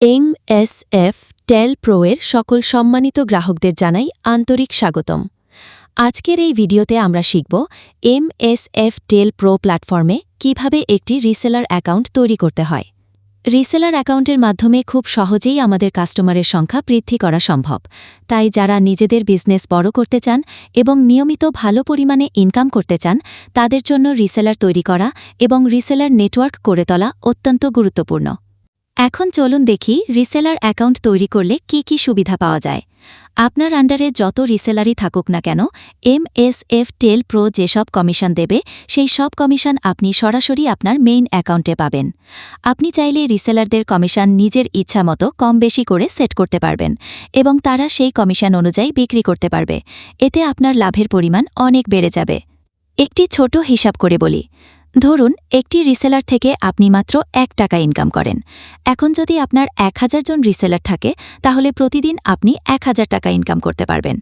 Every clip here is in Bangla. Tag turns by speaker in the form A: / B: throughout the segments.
A: MSF টেল প্রো এর সকল সম্মানিত গ্রাহকদের জানাই আন্তরিক স্বাগতম। আজকের এই ভিডিওতে আমরা শিখব MSF টেল প্রো প্ল্যাটফর্মে কিভাবে একটি রিসেলার অ্যাকাউন্ট তৈরি করতে হয়। রিসেলার অ্যাকাউন্টের মাধ্যমে খুব সহজেই আমাদের কাস্টমারের সংখ্যা বৃদ্ধি করা সম্ভব। তাই যারা নিজেদের বিজনেস বড় করতে চান এবং নিয়মিত ভালো পরিমাণে ইনকাম করতে চান, তাদের জন্য রিসেলার তৈরি করা এবং রিসেলার নেটওয়ার্ক করে তোলা অত্যন্ত গুরুত্বপূর্ণ। এখন চলুন দেখি রিসেলার অ্যাকাউন্ট তৈরি করলে কি কি সুবিধা পাওয়া যায়। আপনার আন্ডারে যত রিসেলারই থাকুক না কেন, MSF টেল প্রো যেসব কমিশন দেবে সেই সব কমিশন আপনি সরাসরি আপনার মেইন অ্যাকাউন্টে পাবেন। আপনি চাইলে রিসেলারদের কমিশন নিজের ইচ্ছামতো কম বেশি করে সেট করতে পারবেন এবং তারা সেই কমিশন অনুযায়ী বিক্রি করতে পারবে। এতে আপনার লাভের পরিমাণ অনেক বেড়ে যাবে। একটি ছোট হিসাব করে বলি, ধরুন একটি রিসেলার থেকে আপনি মাত্র ৳1 ইনকাম করেন। এখন যদি আপনার 1000 জন রিসেলার থাকে, তাহলে প্রতিদিন আপনি ৳1000 ইনকাম করতে পারবেন।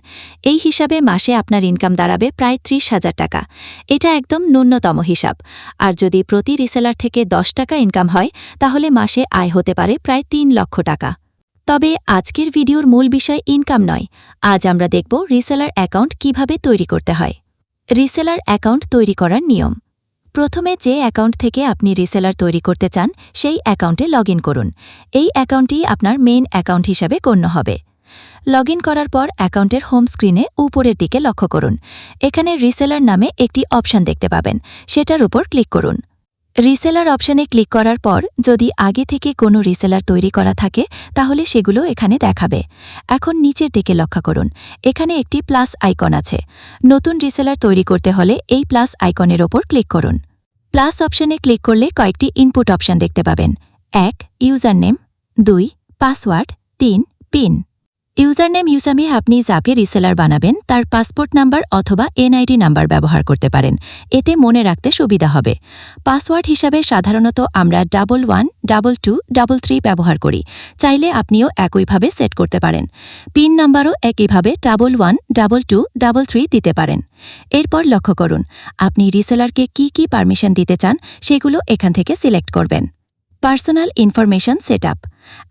A: এই হিসাবে মাসে আপনার ইনকাম দাঁড়াবে প্রায় ৳30,000। এটা একদম ন্যূনতম হিসাব। আর যদি প্রতি রিসেলার থেকে ৳10 ইনকাম হয়, তাহলে মাসে আয় হতে পারে প্রায় ৳3 লক্ষ। তবে আজকের ভিডিওর মূল বিষয় ইনকাম নয়। আজ আমরা দেখব রিসেলার অ্যাকাউন্ট কিভাবে তৈরি করতে হয়। রিসেলার অ্যাকাউন্ট তৈরি করার নিয়ম। প্রথমে যে অ্যাকাউন্ট থেকে আপনি রিসেলার তৈরি করতে চান সেই অ্যাকাউন্টে লগ ইন করুন। এই অ্যাকাউন্টটি আপনার মেইন অ্যাকাউন্ট হিসাবে গণ্য হবে। লগ ইন করার পর অ্যাকাউন্টের হোম স্ক্রিনে উপরের দিকে লক্ষ্য করুন। এখানে রিসেলার নামে একটি অপশন দেখতে পাবেন, সেটার উপর ক্লিক করুন। রিসেলার অপশনে ক্লিক করার পর যদি আগে থেকে কোনো রিসেলার তৈরি করা থাকে, তাহলে সেগুলো এখানে দেখাবে। এখন নিচের দিকে লক্ষ্য করুন, এখানে একটি প্লাস আইকন আছে। নতুন রিসেলার তৈরি করতে হলে এই প্লাস আইকনের ওপর ক্লিক করুন। প্লাস অপশনে ক্লিক করলে কয়েকটি ইনপুট অপশন দেখতে পাবেন। 1 user name, 2 password, 3 pin. User name হিসাবে আপনি যাকে রিসেলার বানাবেন তার পাসপোর্ট নাম্বার অথবা NID নাম্বার ব্যবহার করতে পারেন, এতে মনে রাখতে সুবিধা হবে। পাসওয়ার্ড হিসাবে সাধারণত আমরা 11 22 33 ব্যবহার করি, চাইলে আপনিও একইভাবে সেট করতে পারেন। পিন নাম্বারও একইভাবে 11 22 33 দিতে পারেন। এরপর লক্ষ্য করুন, আপনি রিসেলারকে কি কি পারমিশন দিতে চান সেগুলো এখান থেকে সিলেক্ট করবেন। Personal information setup.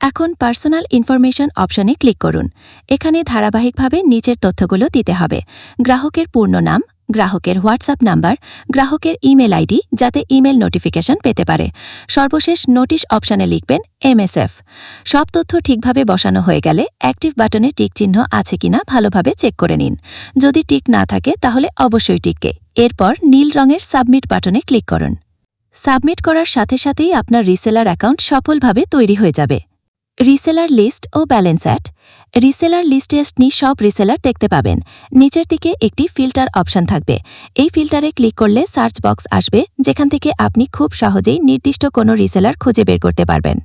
A: এখন পার্সোনাল ইনফরমেশন অপশনে ক্লিক করুন। এখানে ধারাবাহিকভাবে নিচের তথ্যগুলো দিতে হবে: গ্রাহকের পূর্ণ নাম, গ্রাহকের হোয়াটসঅ্যাপ নাম্বার, গ্রাহকের ইমেল ID যাতে ইমেল নোটিফিকেশন পেতে পারে। সর্বশেষ নোটিশ অপশনে লিখবেন MSF। সব তথ্য ঠিকভাবে বসানো হয়ে গেলে অ্যাক্টিভ বাটনে টিক চিহ্ন আছে কিনা ভালোভাবে চেক করে নিন। যদি টিক না থাকে তাহলে অবশ্যই টিককে। এরপর নীল রঙের সাবমিট বাটনে ক্লিক করুন। সাবমিট করার সাথে সাথেই আপনার রিসেলার অ্যাকাউন্ট সফলভাবে তৈরি হয়ে যাবে। রিসেলার লিস্ট ও ব্যালেন্স অ্যাড। রিসেলার লিস্টে আপনি সব রিসেলার দেখতে পাবেন। নিচের দিকে একটি ফিল্টার অপশন থাকবে। এই ফিল্টারে ক্লিক করলে সার্চ বক্স আসবে, যেখান থেকে আপনি খুব সহজেই নির্দিষ্ট কোনো রিসেলার খুঁজে বের করতে পারবেন।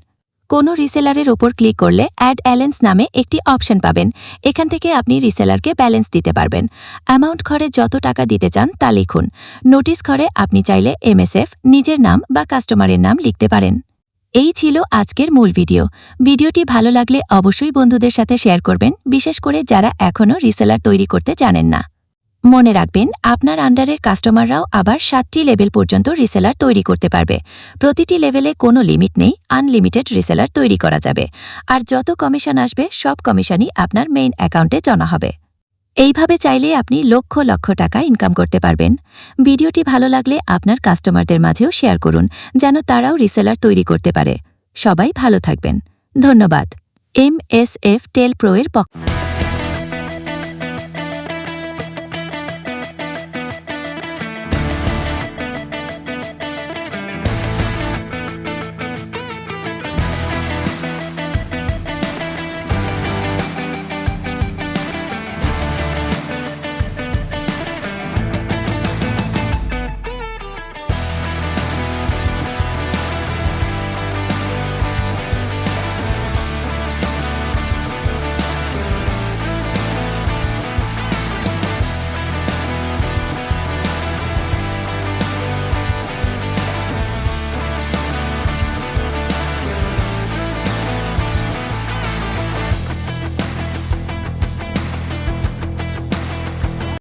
A: কোনো রিসেলারের ওপর ক্লিক করলে অ্যাড ব্যালেন্স নামে একটি অপশন পাবেন। এখান থেকে আপনি রিসেলারকে ব্যালেন্স দিতে পারবেন। অ্যামাউন্ট ঘরে যত টাকা দিতে চান তা লিখুন। নোটিশ ঘরে আপনি চাইলে MSF নিজের নাম বা কাস্টমারের নাম লিখতে পারেন। এই ছিল আজকের মূল ভিডিও। ভিডিওটি ভালো লাগলে অবশ্যই বন্ধুদের সাথে শেয়ার করবেন, বিশেষ করে যারা এখনও রিসেলার তৈরি করতে জানেন না। মনে রাখবেন, আপনার আন্ডারের কাস্টমাররাও আবার 7টি লেভেল পর্যন্ত রিসেলার তৈরি করতে পারবে। প্রতিটি লেভেলে কোনো লিমিট নেই, আনলিমিটেড রিসেলার তৈরি করা যাবে। আর যত কমিশন আসবে সব কমিশনই আপনার মেইন অ্যাকাউন্টে জমা হবে। এইভাবে চাইলে আপনি লক্ষ লক্ষ টাকা ইনকাম করতে পারবেন। ভিডিওটি ভালো লাগলে আপনার কাস্টমারদের মাঝেও শেয়ার করুন, যেন তারাও রিসেলার তৈরি করতে পারে। সবাই ভালো থাকবেন। ধন্যবাদ। MSF টেল প্রো এর পক্ষ